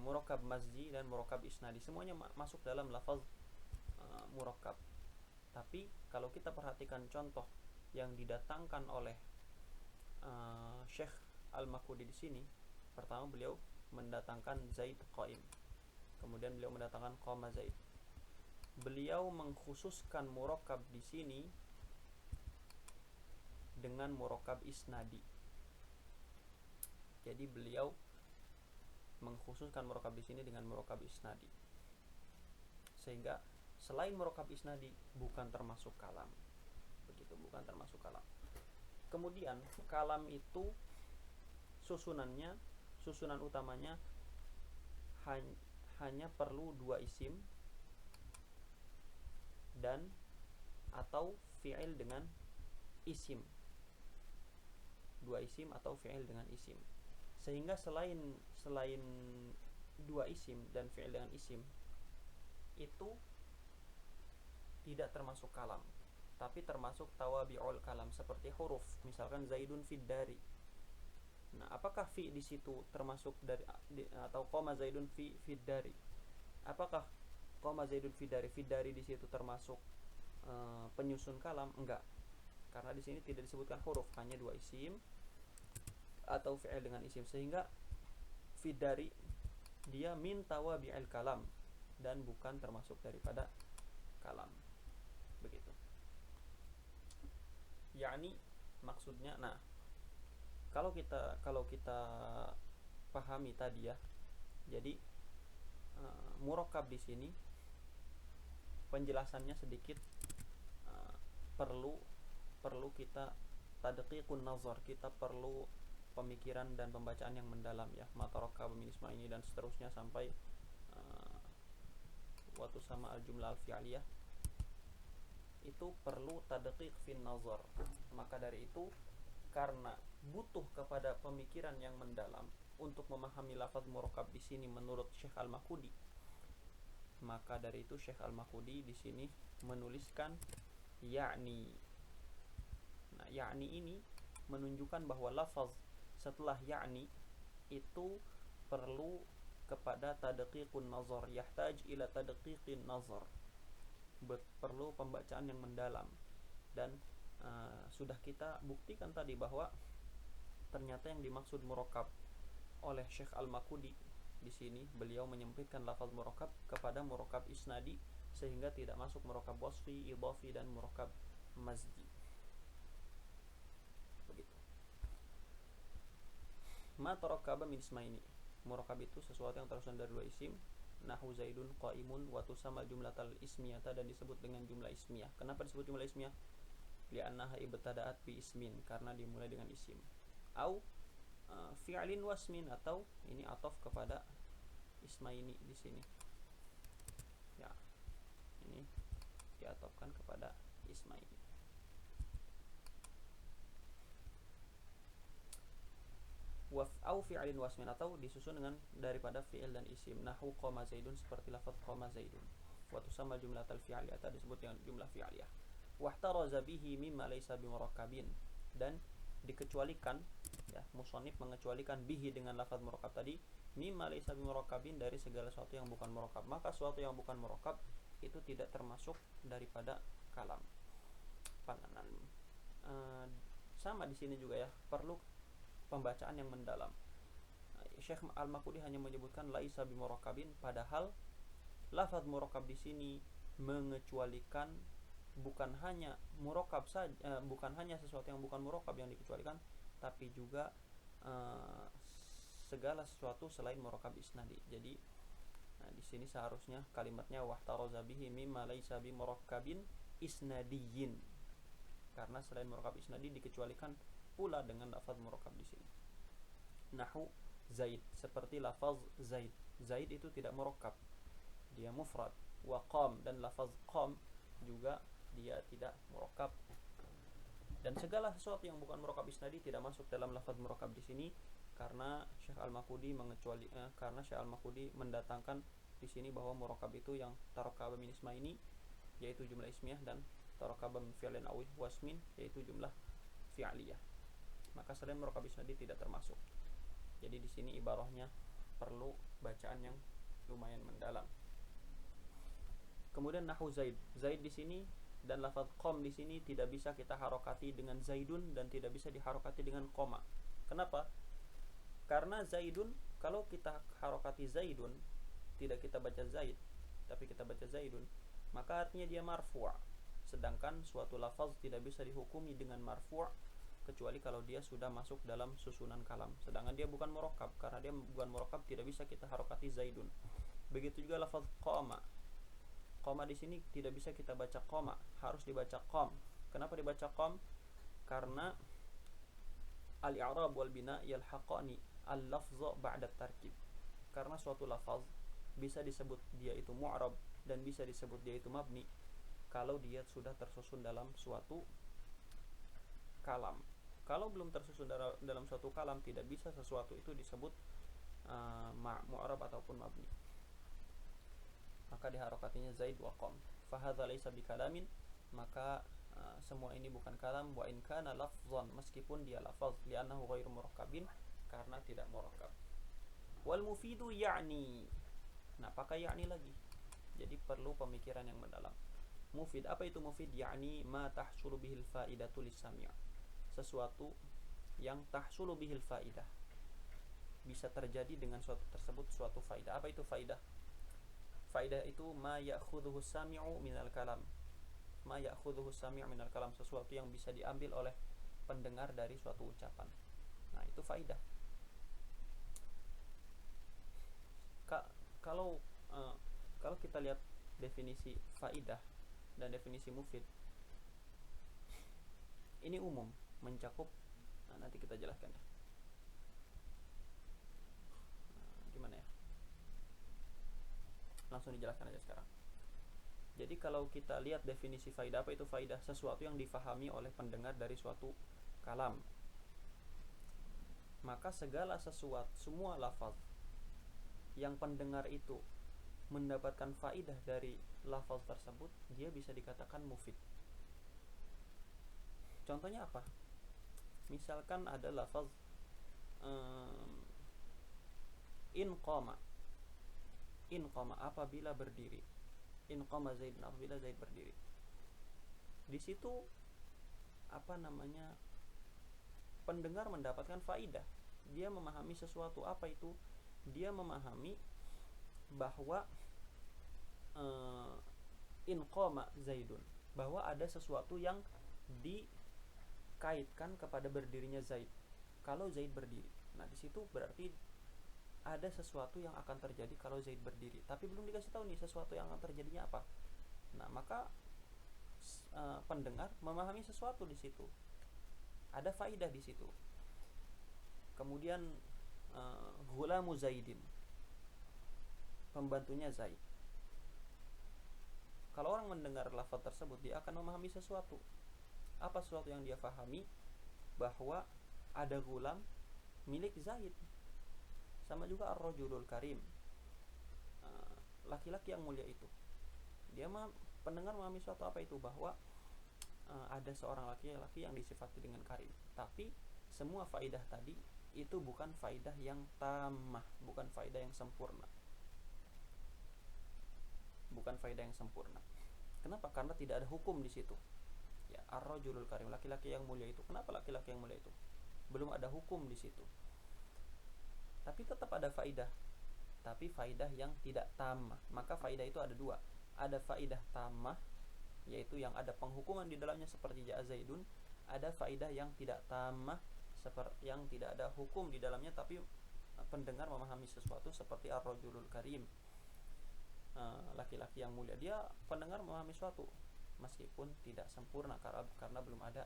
murakkab mazdi dan murakkab isnadi. Semuanya masuk dalam lafaz murakkab. Tapi kalau kita perhatikan contoh yang didatangkan oleh Syekh Al-Makudi di sini, pertama beliau mendatangkan Zaid qaim, kemudian beliau mendatangkan qama Zaid. Beliau mengkhususkan murakkab di sini dengan murakkab isnadi. Jadi beliau mengkhususkan murakkab di sini dengan murakkab isnadi, sehingga selain murakkab isnadi bukan termasuk kalam. Begitu, bukan termasuk kalam. Kemudian kalam itu susunan utamanya hanya perlu dua isim dan atau fi'il dengan isim. Dua isim atau fi'il dengan isim. Sehingga selain dua isim dan fi'il dengan isim itu tidak termasuk kalam, tapi termasuk tawabi'ul kalam seperti huruf, misalkan Zaidun fid dari. Nah, apakah fi di situ termasuk dari atau qoma Zaidun fid dari? Apakah qoma Zaidun fid dari di situ termasuk penyusun kalam? Enggak. Karena di sini tidak disebutkan huruf, hanya dua isim atau fi'il dengan isim, sehingga fid dari dia min tawabi'il kalam dan bukan termasuk daripada kalam. Begitu. Yakni maksudnya, nah, kalau kita pahami tadi ya, jadi murakkab di sini penjelasannya sedikit perlu kita tadqiqun nazar, kita perlu pemikiran dan pembacaan yang mendalam ya, matarakab min ismaini dan seterusnya sampai waktu sama al-jumlah al-fi'liyah itu perlu tadqiq fin nazar. Maka dari itu, karena butuh kepada pemikiran yang mendalam untuk memahami lafaz murakkab di sini menurut Syekh Al-Makudi, maka dari itu Syekh Al-Makudi di sini menuliskan ya'ni. Nah, ya'ni ini menunjukkan bahwa lafaz setelah ya'ni itu perlu kepada tadqiqun nazar, yahtaj ila tadqiqin nazar, perlu pembacaan yang mendalam. Dan sudah kita buktikan tadi bahwa ternyata yang dimaksud murakkab oleh Syekh Al-Makudi di sini, beliau menyempitkan lafaz murakkab kepada murakkab isnadi, sehingga tidak masuk murakkab wasfi, idhafi dan murakkab mazdi. Begitu. Ma tarakkaba min ismaini. Murakkab itu sesuatu yang tersusun dari dua isim. Nahu Zaidun qaimun wa tusamma jumlatal ismiyata, dan disebut dengan jumlah ismiyah. Kenapa disebut jumlah ismiyah? Li'annaha ibtada'at bi ismin, karena dimulai dengan isim. Au fi'lin wasmin, atau ini ataf kepada ismaini di sini. Ya. Ini diatofkan kepada ismaini. Au fi'lin wasmin, atau disusun dengan daripada fi'il dan isim. Nahu qama Zaidun, seperti lafaz qama Zaidun. Wa tusamma jumlatal fi'liyah, disebut dengan jumlah fi'liyah. Wahtaraza bihi mimma laysa bimurakkabin, dan dikecualikan ya, musannif mengecualikan bihi dengan lafaz murakkab tadi, mimma laysa bimurakkabin, dari segala sesuatu yang bukan murakkab. Maka sesuatu yang bukan murakkab itu tidak termasuk daripada kalam. Panganan. Sama di sini juga ya, perlu pembacaan yang mendalam. Syekh Al-Makudi hanya menyebutkan laisa bimurakkabin, padahal lafaz murakkab di sini mengecualikan bukan hanya murakkab saja, bukan hanya sesuatu yang bukan murakkab yang dikecualikan, tapi juga segala sesuatu selain murakkab isnadi. Jadi di sini seharusnya kalimatnya wahtaraza bihi mimma laisa bimurakkabin isnadiyin, karena selain murakkab isnadi dikecualikan pula dengan lafaz murakkab di sini. Nahu Zaid, seperti lafaz Zaid. Zaid itu tidak murakkab, dia mufrad. Wa qam, dan lafaz qam juga dia tidak murakkab. Dan segala sesuatu yang bukan murakkab isnadi tidak masuk dalam lafaz murakkab di sini, karena Syekh Al-Makudi karena Syekh Al-Makudi mendatangkan di sini bahwa murakkab itu yang tarakkaba min ismaini yaitu jumlah ismiyah, dan tarakaba min fi'lin aw wasmin yaitu jumlah fi'liyah. Maka selain murakab isnadi tidak termasuk. Jadi di sini ibarahnya perlu bacaan yang lumayan mendalam. Kemudian nahwu Zaid. Zaid di sini dan lafaz qom di sini tidak bisa kita harokati dengan Zaidun dan tidak bisa diharokati dengan koma. Kenapa? Karena Zaidun, kalau kita harokati Zaidun, tidak kita baca Zaid, tapi kita baca Zaidun, maka artinya dia marfu'. Sedangkan suatu lafaz tidak bisa dihukumi dengan marfu' kecuali kalau dia sudah masuk dalam susunan kalam. Sedangkan dia bukan murakkab, karena dia bukan murakkab tidak bisa kita harokati Zaidun. Begitu juga lafaz qama. Qama di sini tidak bisa kita baca qama, harus dibaca qam. Kenapa dibaca qam? Karena al-i'rab wal bina yalhaqani al-lafza ba'da tarkib. Karena suatu lafaz bisa disebut dia itu mu'rab dan bisa disebut dia itu mabni kalau dia sudah tersusun dalam suatu kalam. Kalau belum tersusun dalam suatu kalam, tidak bisa sesuatu itu disebut mu'rab ataupun mabni. Maka diharokatinya Zaid wa qam. Fahadha laysa bikalamin, maka semua ini bukan kalam. Wa in kana lafzan, meskipun dia lafaz, li'annahu ghairu murakkabin, karena tidak murakkab. Wal mufidu ya'ni. Nah, pakai ya'ni lagi. Jadi perlu pemikiran yang mendalam. Mufid, apa itu mufid? Ya'ni ma tahsulu bihil faidatu lis-sami'. Sesuatu yang tahsulu bihil faidah, bisa terjadi dengan suatu tersebut suatu faidah. Apa itu faidah? Faidah itu ma ya'khudhuhu sami'u minal kalam. Ma ya'khudhuhu sami'u minal kalam, sesuatu yang bisa diambil oleh pendengar dari suatu ucapan. Nah, itu faidah. Kalau kita lihat definisi faidah dan definisi mufid, ini umum, mencakup. Nah, nanti kita jelaskan ya. Gimana ya? Langsung dijelaskan aja sekarang. Jadi kalau kita lihat definisi faidah, apa itu faidah? Sesuatu yang difahami oleh pendengar dari suatu kalam. Maka segala sesuatu, semua lafaz yang pendengar itu mendapatkan faidah dari lafaz tersebut, dia bisa dikatakan mufid. Contohnya apa? Misalkan ada lafaz in qama. In qama, apabila berdiri. In qama Zaid, apabila Zaid berdiri. Di situ pendengar mendapatkan faidah. Dia memahami sesuatu. Apa itu? Dia memahami bahwa in qama Zaidun, bahwa ada sesuatu yang dikaitkan kepada berdirinya Zaid. Kalau Zaid berdiri, nah di situ berarti ada sesuatu yang akan terjadi kalau Zaid berdiri, tapi belum dikasih tahu nih sesuatu yang akan terjadinya apa. Nah, maka pendengar memahami sesuatu di situ, ada faidah di situ. Kemudian ghulamu Zaidin, pembantunya Zaid. Kalau orang mendengar lafaz tersebut, dia akan memahami sesuatu. Apa sesuatu yang dia fahami? Bahwa ada ghulam milik Zaid. Sama juga ar-rajulul karim, laki-laki yang mulia itu. Dia pendengar memahami sesuatu. Apa itu? Bahwa ada seorang laki-laki yang disifati dengan karim. Tapi semua faidah tadi itu bukan faidah yang tamah, bukan faidah yang sempurna. Bukan faidah yang sempurna. Kenapa? Karena tidak ada hukum di situ. Ya, ar-rajulul karim, laki-laki yang mulia itu. Kenapa laki-laki yang mulia itu? Belum ada hukum di situ. Tapi tetap ada faidah. Tapi faidah yang tidak tamah. Maka faidah itu ada dua. Ada faidah tamah, yaitu yang ada penghukuman di dalamnya seperti ja'a Zaidun. Ada faidah yang tidak tamah, seperti yang tidak ada hukum di dalamnya, tapi pendengar memahami sesuatu seperti ar-rajulul karim, laki-laki yang mulia. Dia pendengar memahami sesuatu meskipun tidak sempurna karena belum ada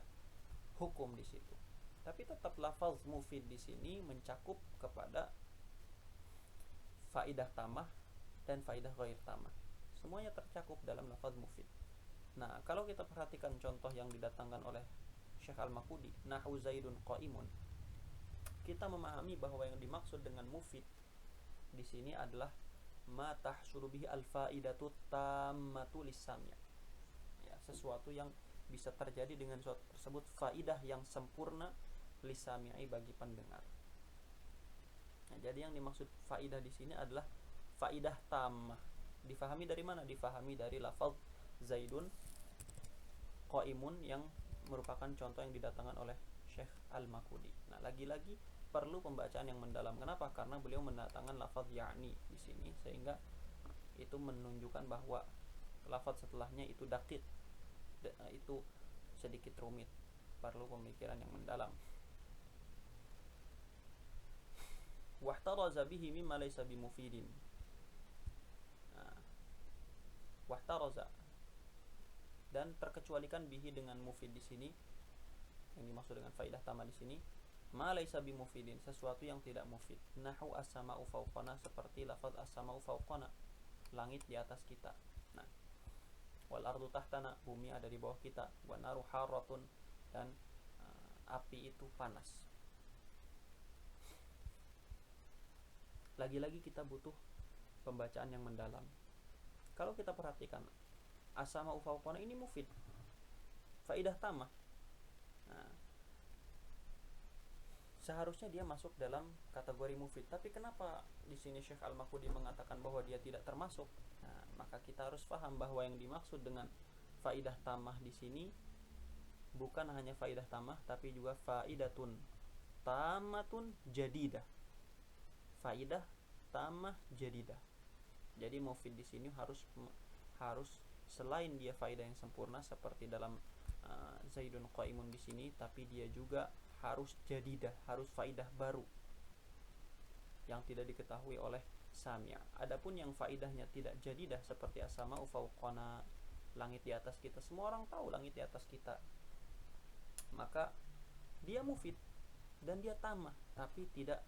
hukum di situ. Tapi tetap lafaz mufid di sini mencakup kepada faidah tamah dan faidah ghair tamah. Semuanya tercakup dalam lafaz mufid. Nah, kalau kita perhatikan contoh yang didatangkan oleh Syekh Al-Maqudi, nahwu Zaidun qaimun, kita memahami bahwa yang dimaksud dengan mufid di sini adalah ma tahsulu bihi al-faidatu tammatu lis-sami'. sesuatu yang bisa terjadi dengan suatu tersebut faidah yang sempurna lisami'i bagi pendengar. Nah, jadi yang dimaksud faidah di sini adalah faidah tammah. Difahami dari mana? Difahami dari lafaz Zaidun qaimun yang merupakan contoh yang didatangkan oleh Syekh Al-Makudi. Nah, lagi-lagi perlu pembacaan yang mendalam. Kenapa? Karena beliau mendatangkan lafaz ya'ni di sini, sehingga itu menunjukkan bahwa lafaz setelahnya itu dakik, itu sedikit rumit, perlu pemikiran yang mendalam. Wahtaraza bihi mimma laysa bimufidin. Wahtaraza, dan terkecualikan bihi dengan mufid di sini, yang dimaksud dengan faidah tamah di sini, ma laysa bimufidin, sesuatu yang tidak mufid. Nahu as-sama'u fawqana, seperti lafaz as-sama'u fawqana, langit di atas kita. Nah, wal ardu tahtana, bumi ada di bawah kita. Wa naru haratun, dan api itu panas. Lagi-lagi kita butuh pembacaan yang mendalam. Kalau kita perhatikan as-sama'u fawqana ini mufid, faidah tamah. Nah, seharusnya dia masuk dalam kategori mufid, tapi kenapa di sini Syekh Al-Makudi mengatakan bahwa dia tidak termasuk? Nah, maka kita harus paham bahwa yang dimaksud dengan faidah tamah di sini bukan hanya faidah tamah, tapi juga faidatun tamatun jadidah. Faidah tamah jadidah. Jadi mufid di sini harus selain dia faidah yang sempurna seperti dalam Zaidun qaimun di sini, tapi dia juga harus jadidah, harus faidah baru yang tidak diketahui oleh sami'. Adapun yang faidahnya tidak jadidah seperti as-sama'u fawqana, langit di atas kita, semua orang tahu langit di atas kita, maka dia mufid dan dia tamah, tapi tidak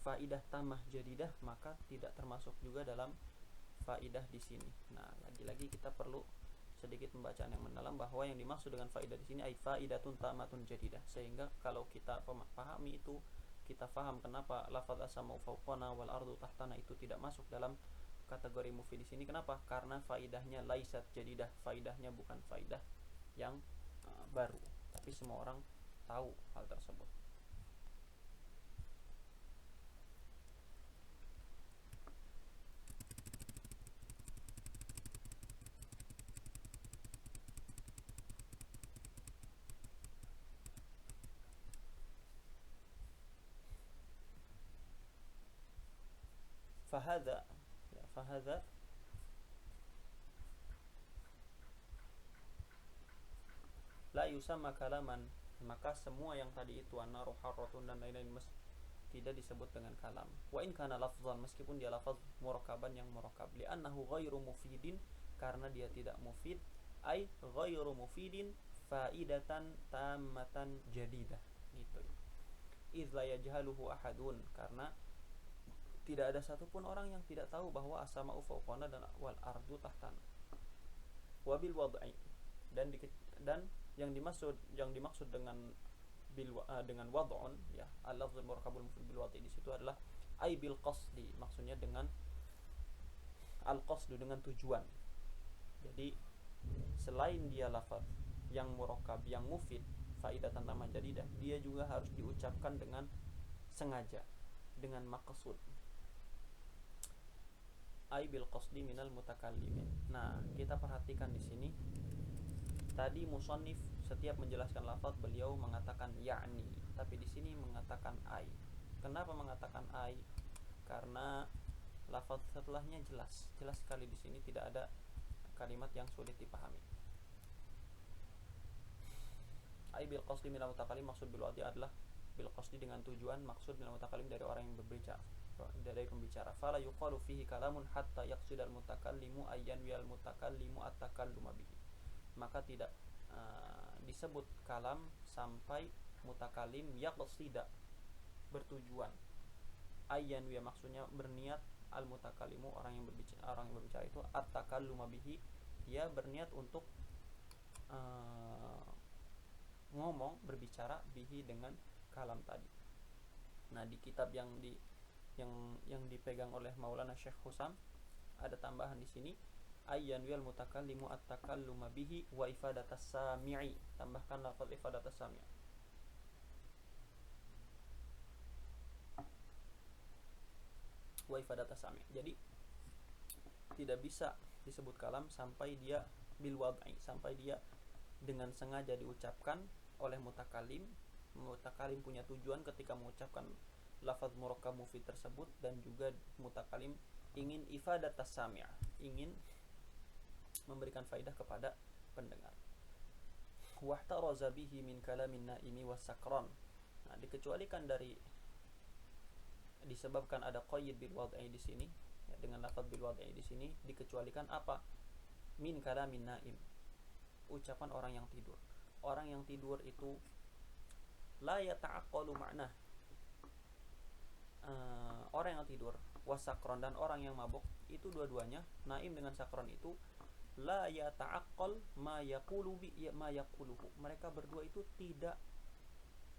faidah tamah jadidah, maka tidak termasuk juga dalam faidah di sini. Nah, lagi-lagi kita perlu sedikit pembacaan yang mendalam bahwa yang dimaksud dengan faidah di sini ai faidatun tamatun jadidah, sehingga kalau kita pahami itu, kita paham kenapa lafaz as-sama'u fawqana wal ardu tahtana itu tidak masuk dalam kategori mufid di sini. Kenapa? Karena faidahnya laisat jadidah, faidahnya bukan faidah yang baru, tapi semua orang tahu hal tersebut. Fahadha la yusamma kalaman, maka semua yang tadi itu an-naru harratun dan lain-lain tidak disebut dengan kalam. Wa in kana lafzan, meskipun dia lafaz murakkaban yang murakkab, li'annahu ghairu mufidin, karena dia tidak mufid, ai ghairu mufidin faidatan tammatan jadidah, gitu. Idz la yajhaluhu ahadun, karena tidak ada satupun orang yang tidak tahu bahwa as-sama'u fawqana dan wal ardu tahtana. Wabil wad'i, dan yang dimaksud dengan wad'un, ya, al-lafzul murakkabul mufid bil wad'i di situ adalah ai bil qasdi, maksudnya dengan al-qasdu, dengan tujuan. Jadi selain dia lafaz yang murakkab yang mufid faidatan tamah jadidah, dia juga harus diucapkan dengan sengaja, dengan maqsud. Ai bil qasdi minal mutakallimin. Nah, kita perhatikan di sini. Tadi musannif setiap menjelaskan lafaz beliau mengatakan ya'ni, tapi di sini mengatakan ai. Kenapa mengatakan ai? Karena lafaz setelahnya jelas sekali di sini, tidak ada kalimat yang sulit dipahami. Ai bil qasdi minal mutakallim, maksud bil wad'i adalah bil qasdi dengan tujuan, maksud minal mutakallim dari orang yang berbicara, dari pembicara. Fala yuqalu fihi kalamun hatta yaqsidal mutakallimu ayyan wal mutakallimu at-takalluma bihi. Maka tidak disebut kalam sampai mutakallim yaqsida, bertujuan, ayyan wa maksudnya berniat, al mutakallimu orang yang berbicara itu at-takalluma bihi, dia berniat untuk ngomong, berbicara, bihi dengan kalam tadi. Nah, di kitab yang dipegang oleh Maulana Syekh Husam ada tambahan di sini, ayyan wal mutakallimu at-takalluma bihi wa ifadatas sami'i. Tambahkan lafaz ifadatas sami'. Wa ifadatas sami'. Jadi tidak bisa disebut kalam sampai dia bil wad'i, sampai dia dengan sengaja diucapkan oleh mutakalim. Mutakalim punya tujuan ketika mengucapkan lafaz murakkab mufid tersebut, dan juga mutakalim ingin ifadatas sami', ingin memberikan faidah kepada pendengar. Wahtaraza bihi min kalamin naimi wasakran. Nah, dikecualikan dari, disebabkan ada qayyid bil wad'i di sini, ya, dengan lafaz bil wad'i di sini dikecualikan apa? Min kalamin naim, ucapan orang yang tidur. Orang yang tidur itu la yata'aqqalu ma'na. Orang yang tidur wasakron dan orang yang mabuk itu dua-duanya, naim dengan sakron itu, la yata'aqqal ma yaqulu bi ma yaquluhu. Mereka berdua itu tidak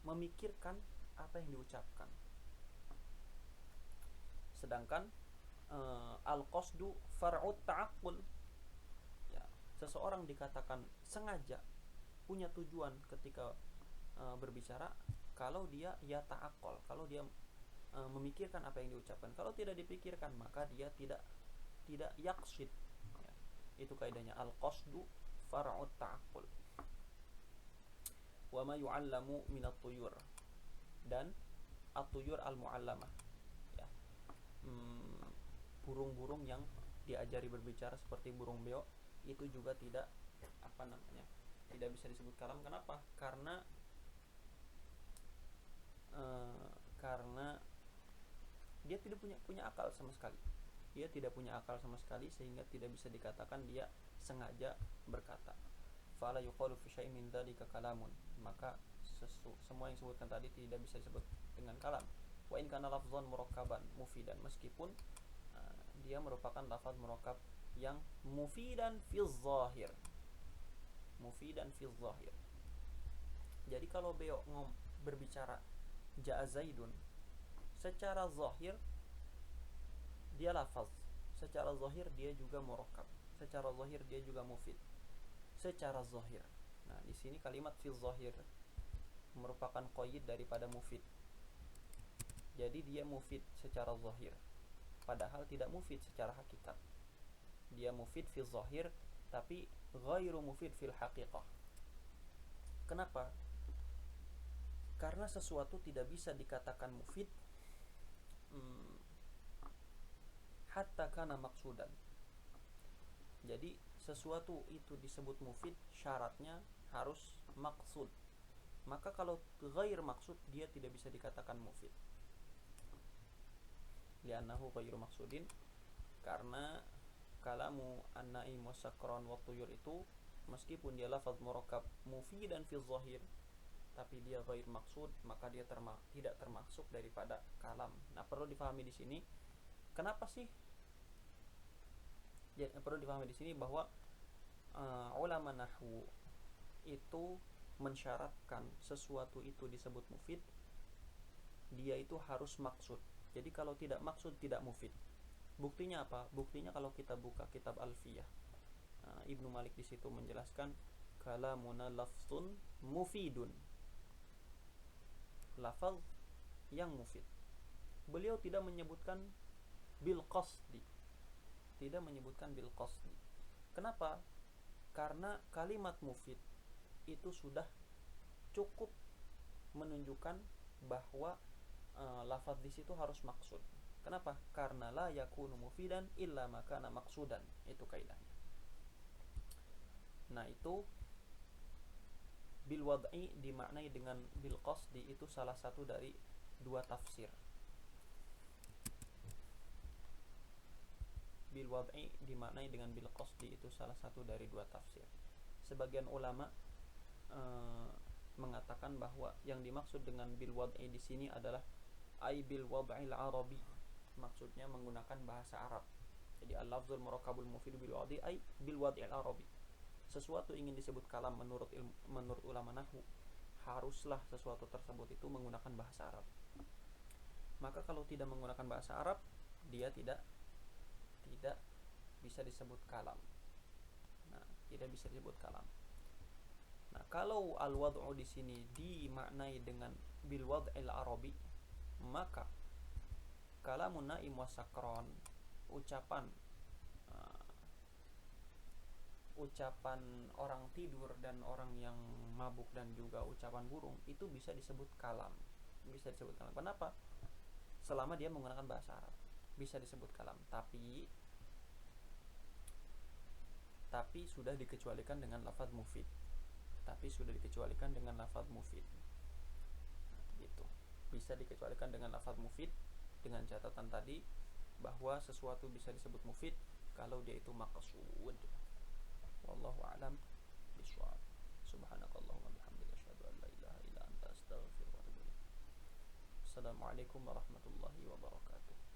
memikirkan apa yang diucapkan. Sedangkan al-qasdu far'ut ta'aqqul. Ya, seseorang dikatakan sengaja punya tujuan ketika berbicara kalau dia ya ta'aqqal, kalau dia memikirkan apa yang diucapkan. Kalau tidak dipikirkan maka dia tidak yaqsid. Ya, itu kaidahnya al-qasdu far'ut ta'aqqul. Wa ma yu'allamu minat tuyur, dan at-tuyur al-mu'allamah, ya, burung-burung yang diajari berbicara seperti burung beo itu juga tidak tidak bisa disebut kalam. Kenapa? Karena dia tidak punya akal sama sekali. Dia tidak punya akal sama sekali sehingga tidak bisa dikatakan dia sengaja berkata. Fala yuqalu fi syai'in min dzalika kalamun. Maka semua yang disebutkan tadi tidak bisa disebut dengan kalam. Wa in kana lafzan murakkaban mufidan, meskipun dia merupakan lafaz murakkab yang mufidan fi zahir. Mufidan fi zahir. Jadi kalau beliau berbicara ja'a zaidun, secara zahir dia lafaz, secara zahir dia juga murakkab, secara zahir dia juga mufid, secara zahir. Nah, di sini kalimat fi zahir merupakan qaid daripada mufid. Jadi dia mufid secara zahir, padahal tidak mufid secara hakikat. Dia mufid fi zahir tapi ghairu mufid fil haqiqah. Kenapa? Karena sesuatu tidak bisa dikatakan mufid hatta kana maksudan. Jadi sesuatu itu disebut mufid syaratnya harus maksud. Maka kalau ghair maksud dia tidak bisa dikatakan mufid. Li'annahu ghairu maksudin, karena kalamu an-naim wasakran wa tuyur itu meskipun dia lafaz murakkab mufidan fi zahir tapi dia ghair maksud, maka dia tidak termasuk daripada kalam. Nah, perlu difahami di sini kenapa sih? Ya, perlu difahami di sini bahwa ulama nahwu itu mensyaratkan sesuatu itu disebut mufid, dia itu harus maksud. Jadi kalau tidak maksud tidak mufid. Buktinya apa? Buktinya kalau kita buka kitab Alfiyah, Ibnu Malik di situ menjelaskan kalamuna lafzun mufidun, lafaz yang mufid. Beliau tidak menyebutkan bil qasdi, tidak menyebutkan bil qasdi. Kenapa? Karena kalimat mufid itu sudah cukup menunjukkan bahwa lafaz di situ harus maksud. Kenapa? Karena la yakunu mufidan illa ma kana maqsudan. Itu kaidahnya. Nah, itu bil wad'i dimaknai dengan bil qasdi itu salah satu dari dua tafsir. Bil wad'i dimaknai dengan bil qasdi itu salah satu dari dua tafsir. Sebagian ulama mengatakan bahwa yang dimaksud dengan bil wad'i di sini adalah ay bil wad'il arabi, maksudnya menggunakan bahasa Arab. Jadi al-lafzul murakkabul mufid bil wad'i ay bil wad'il arabi. Sesuatu ingin disebut kalam menurut ulama nahwu, haruslah sesuatu tersebut itu menggunakan bahasa Arab. Maka kalau tidak menggunakan bahasa Arab, dia tidak bisa disebut kalam. tidak bisa disebut kalam. Nah, kalau al-wad'u di sini dimaknai dengan bil wad'il arabi, maka kalamun naim wasakron, ucapan ucapan orang tidur dan orang yang mabuk dan juga ucapan burung itu bisa disebut kalam. Bisa disebut kalam. Kenapa? Selama dia menggunakan bahasa Arab bisa disebut kalam, tapi sudah dikecualikan dengan lafaz mufid. Gitu. Bisa dikecualikan dengan lafaz mufid dengan catatan tadi bahwa sesuatu bisa disebut mufid kalau dia itu maqsud. Wallahu a'lam bishawab. Subhanakallahumma bihamdika asyhadu an la ilaha illa anta astaghfiruka wa atubu ilaik. Assalamualaikum warahmatullahi wabarakatuh.